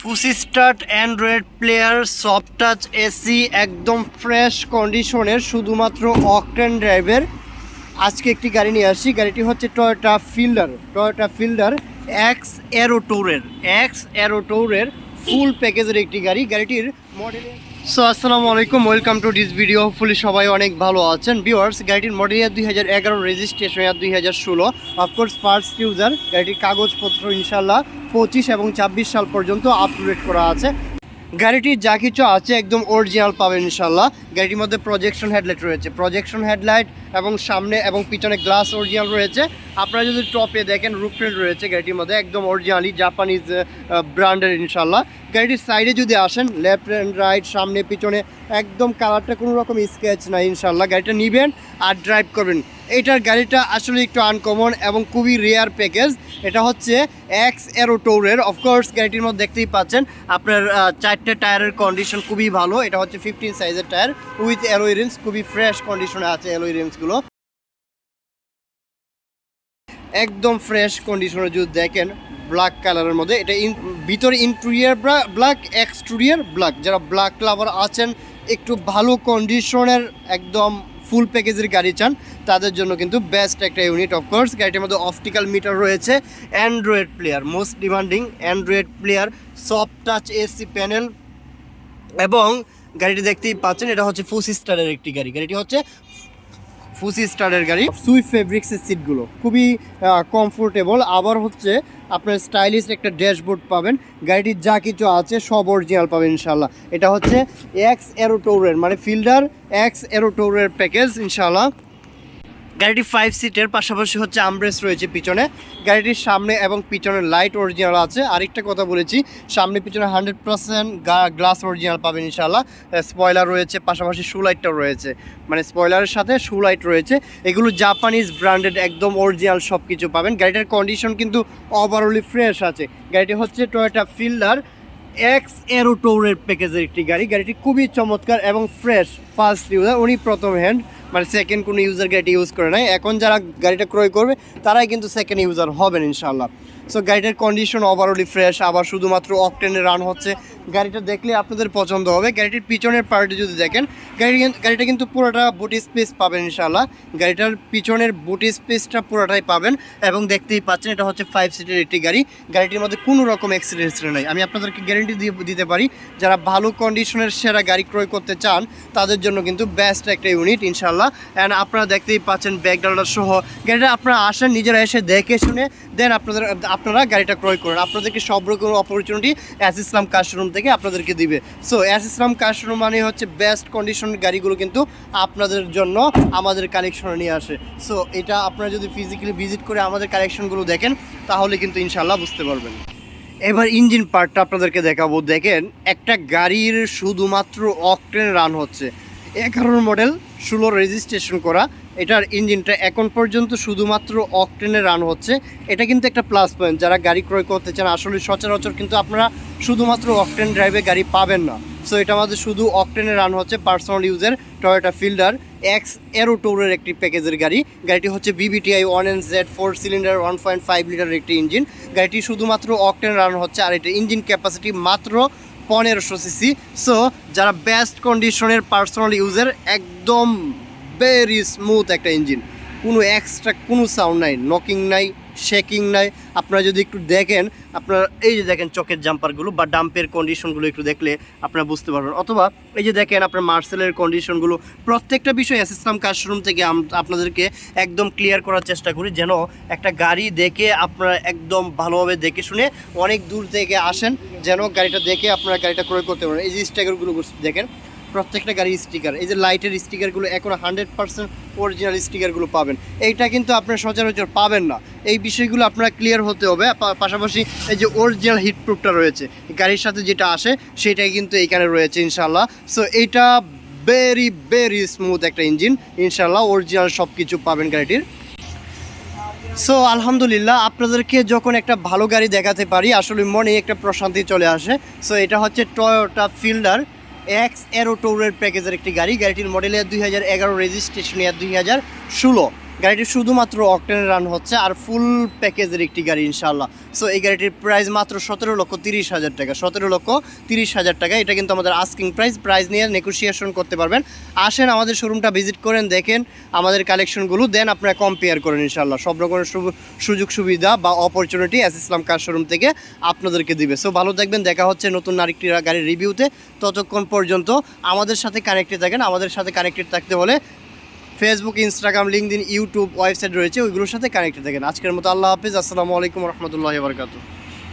পুসি start Android player soft touch AC একদম fresh কন্ডিশনের শুধুমাত্র অকটেন ড্রাইভের আজকে একটি গাড়ি নিয়ে আসছি। গাড়িটি হচ্ছে টয়োটা ফিল্ডার এক্স অ্যারো ট্যুরের ফুল প্যাকেজের একটি গাড়ি। গাড়িটির মডেল আসসালামু আলাইকুম, welcome to this video. Hopefully সবাই অনেক ভালো আছেন। ভিউয়ার্স, গাড়িটির মডেল ইয়ার 2011, রেজিস্ট্রেশন ইয়ার 2016। Of course first user. গাড়িটির কাগজপত্র ইনশাল্লাহ 25 এবং 26 সাল পর্যন্ত আপ টু ডেট করা আছে। গাড়িটির যা কিছু আছে একদম অরিজিনাল পাবেন ইনশাল্লাহ। গাড়িটির মধ্যে প্রজেকশন হেডলাইট এবং সামনে এবং পিছনে গ্লাস অরিজিনাল রয়েছে। আপনারা যদি টপে দেখেন রুফরেল রয়েছে গাড়িটির মধ্যে, একদম অরিজিনালি জাপানিজ ব্র্যান্ডের ইনশাল্লাহ। গাড়িটির সাইডে যদি আসেন, লেফট অ্যান্ড রাইট, সামনে পিছনে একদম কালারটা কোনো রকম স্কেচ নাই ইনশাল্লাহ। গাড়িটা নেবেন আর ড্রাইভ করবেন। এইটার গাড়িটা আসলে একটু আনকমন এবং খুবই রেয়ার প্যাকেজ। এটা হচ্ছে এক্স অ্যারো ট্যুরের। অফকোর্স গাড়িটির মধ্যে দেখতেই পাচ্ছেন আপনার 4টে টায়ারের কন্ডিশন খুবই ভালো। এটা হচ্ছে 15 সাইজের টায়ার উইথ অ্যালয় রিমস, খুবই ফ্রেশ কন্ডিশনে আছে অ্যালয় রিমসগুলো, একদম ফ্রেশ কন্ডিশনে। যদি দেখেন ব্ল্যাক কালারের মধ্যে, এটা ভিতরে ইন্টেরিয়ার ব্ল্যাক, এক্সটেরিয়ার ব্ল্যাক। যারা ব্ল্যাক লাভার আছেন, একটু ভালো কন্ডিশনের একদম ফুল প্যাকেজের গাড়ি চান, তাদের জন্য কিন্তু বেস্ট একটা ইউনিট। অফকোর্স গাড়িটির মধ্যে অপটিক্যাল মিটার রয়েছে, Android player, most demanding Android player, soft touch AC panel, এবং গাড়িটি দেখতেই পাচ্ছেন এটা হচ্ছে ফুসি স্টারের একটি গাড়ি। গাড়িটি হচ্ছে ফুসি স্টারের গাড়ি। সুইফট ফেব্রিক্সের সিটগুলো খুবই কমফোর্টেবল। আবার হচ্ছে আপনার স্টাইলিশ একটা ড্যাশবোর্ড পাবেন। গাড়িটির যা কিছু আছে সব অরিজিনাল পাবেন ইনশাল্লাহ। এটা হচ্ছে এক্স অ্যারো ট্যুরের, মানে ফিল্ডার এক্স অ্যারো ট্যুরের প্যাকেজ ইনশাল্লাহ। গাড়িটি 5 সিটের, পাশাপাশি হচ্ছে আমব্রেস রয়েছে পিছনে। গাড়িটির সামনে এবং পিছনে লাইট অরিজিনাল আছে। আরেকটা কথা বলেছি, সামনে পিছনে 100% গ্লাস অরিজিনাল পাবেন ইনশাল্লাহ। স্পয়লার রয়েছে, পাশাপাশি শু লাইটটাও রয়েছে, মানে স্পয়লারের সাথে শু লাইট রয়েছে। এগুলো জাপানিজ ব্র্যান্ডেড, একদম অরিজিনাল সব কিছু পাবেন। গাড়িটার কন্ডিশন কিন্তু ওভারঅলি ফ্রেশ আছে। গাড়িটি হচ্ছে টয়োটা ফিল্ডার এক্স অ্যারো ট্যুরের প্যাকেজের একটি গাড়ি। গাড়িটি খুবই চমৎকার এবং ফ্রেশ। ফার্স্ট ইউজার, উনি প্রথম হ্যান্ড, মানে সেকেন্ড কোনো ইউজার গাড়িটি ইউজ করে নাই। এখন যারা গাড়িটা ক্রয় করবে তারাই কিন্তু সেকেন্ড ইউজার হবেন ইনশাল্লাহ। সো গাড়িটার কন্ডিশন ওভারঅলি ফ্রেশ, আবার শুধুমাত্র অকটেনে রান হচ্ছে। গাড়িটা দেখলে আপনাদের পছন্দ হবে। গাড়িটির পিছনের পার্টে যদি দেখেন, গাড়িটা কিন্তু পুরোটা বুট স্পেস পাবেন ইনশাল্লাহ। গাড়িটার পিছনের বুট স্পেসটা পুরোটাই পাবেন। এবং দেখতেই পাচ্ছেন এটা হচ্ছে 5 সিটের একটি গাড়ি। গাড়িটির মধ্যে কোনো রকম অ্যাক্সিডেন্ট নেই। আমি আপনাদেরকে গ্যারেন্টি দিতে পারি, যারা ভালো কন্ডিশনের সেরা গাড়ি ক্রয় করতে চান তাদের জন্য কিন্তু বেস্ট একটা ইউনিট ইনশাল্লাহ। অ্যান্ড আপনারা দেখতেই পাচ্ছেন ব্যাকগ্রাউন্ডার সহ গাড়িটা। আপনারা আসেন, নিজেরা এসে দেখে শুনে দেন আপনারা গাড়িটা ক্রয় করেন। আপনাদেরকে সব রকম অপরচুনিটি এস ইসলাম কার শোরুম থেকে আপনাদেরকে দিবে। সো এস ইসলাম কার শোরুম মানে হচ্ছে বেস্ট কন্ডিশনের গাড়িগুলো কিন্তু আপনাদের জন্য আমাদের কালেকশনে নিয়ে আসে। সো এটা আপনারা যদি ফিজিক্যালি ভিজিট করে আমাদের কালেকশনগুলো দেখেন তাহলে কিন্তু ইনশাল্লাহ বুঝতে পারবেন। এবার ইঞ্জিন পার্টটা আপনাদেরকে দেখাবো। দেখেন, একটা গাড়ির শুধুমাত্র অকটেন রান হচ্ছে, 11 মডেল, 16 রেজিস্ট্রেশন করা। এটার ইঞ্জিনটা এখন পর্যন্ত শুধুমাত্র অকটেনে রান হচ্ছে। এটা কিন্তু একটা প্লাস পয়েন্ট। যারা গাড়ি ক্রয় করতে চান, আসলে সচরাচর কিন্তু আপনারা শুধুমাত্র অকটেন ড্রাইভে গাড়ি পাবেন না। সো এটা আমাদের শুধু অকটেনে রান হচ্ছে, পার্সোনাল ইউজের টয়োটা ফিল্ডার এক্স অ্যারো ট্যুরের একটি প্যাকেজের গাড়ি। গাড়িটি হচ্ছে BBTI 1NZ 4 সিলিন্ডার 1.5 লিটারের একটি ইঞ্জিন। গাড়িটি শুধুমাত্র অকটেন রান হচ্ছে, আর এটা ইঞ্জিন ক্যাপাসিটি মাত্র 1500 সিসি। সো যারা বেস্ট কন্ডিশনের পার্সোনাল ইউজের, একদম ভেরি স্মুথ একটা ইঞ্জিন, কোনো এক্সট্রা কোনো সাউন্ড নাই, নকিং নাই, শেকিং নাই। আপনারা যদি একটু দেখেন, আপনারা এই যে দেখেন চকের জাম্পারগুলো বা ডাম্পের কন্ডিশনগুলো একটু দেখলে আপনারা বুঝতে পারবেন। অথবা এই যে দেখেন আপনার মার্সেলের কন্ডিশনগুলো, প্রত্যেকটা বিষয় এস ইসলাম কার শোরুম থেকে আপনাদেরকে একদম ক্লিয়ার করার চেষ্টা করি, যেন একটা গাড়ি দেখে আপনারা একদম ভালোভাবে দেখে শুনে অনেক দূর থেকে আসেন, যেন গাড়িটা দেখে আপনারা গাড়িটা ক্রয় করতে পারেন। এই যে স্টিকারগুলো দেখেন, প্রত্যেকটা গাড়ির স্টিকার, এই যে লাইটের স্টিকারগুলো এখন 100% অরিজিনাল স্টিকারগুলো পাবেন। এইটা কিন্তু আপনারা সচরাচর পাবেন না। এই বিষয়গুলো আপনারা ক্লিয়ার হতে হবে। পাশাপাশি এই যে অরিজিনাল হিটপ্রুফটা রয়েছে গাড়ির সাথে, যেটা আসে সেটাই কিন্তু এইখানে রয়েছে ইনশাল্লাহ। সো এইটা ভেরি স্মুথ একটা ইঞ্জিন ইনশাল্লাহ, অরিজিনাল সব কিছু পাবেন গাড়িটির। সো আলহামদুলিল্লাহ, আপনাদেরকে যখন একটা ভালো গাড়ি দেখাতে পারি আসলে মনে একটা প্রশান্তি চলে আসে। সো এটা হচ্ছে টয়োটা ফিল্ডার এক্স অ্যারো ট্যুরের প্যাকেজের একটি গাড়ি। গাড়িটির মডেল ইয়ার 2011, রেজিস্ট্রেশন ইয়ার 2016। গাড়িটি শুধুমাত্র অকটেনে রান হচ্ছে আর ফুল প্যাকেজের একটি গাড়ি ইনশাআল্লাহ। সো এই গাড়িটির প্রাইস মাত্র 17,30,000 টাকা, 17,30,000 টাকা। এটা কিন্তু আমাদের আস্কিং প্রাইস নিয়ে নেগোসিয়েশন করতে পারবেন। আসেন আমাদের শোরুমটা ভিজিট করেন, দেখেন আমাদের কালেকশনগুলো, দেন আপনারা কম্পেয়ার করেন ইনশাআল্লাহ। সব রকমের সুযোগ সুবিধা বা অপরচুনিটি এস ইসলাম কার শোরুম থেকে আপনাদেরকে দিবে। সো ভালো থাকবেন, দেখা হচ্ছে নতুন আরেকটি গাড়ির রিভিউতে। ততক্ষণ পর্যন্ত আমাদের সাথে কানেক্টেড থাকেন। আমাদের সাথে কানেক্টেড থাকতে হলে Facebook, Instagram, LinkedIn, YouTube website রয়েছে, ওইগুলোর সাথে কানেক্টেড থাকেন। আজকের মতো আল্লাহ হাফিজ, আসসালামু আলাইকুম রহমতুল্লাহি ওয়া বারাকাতুহু।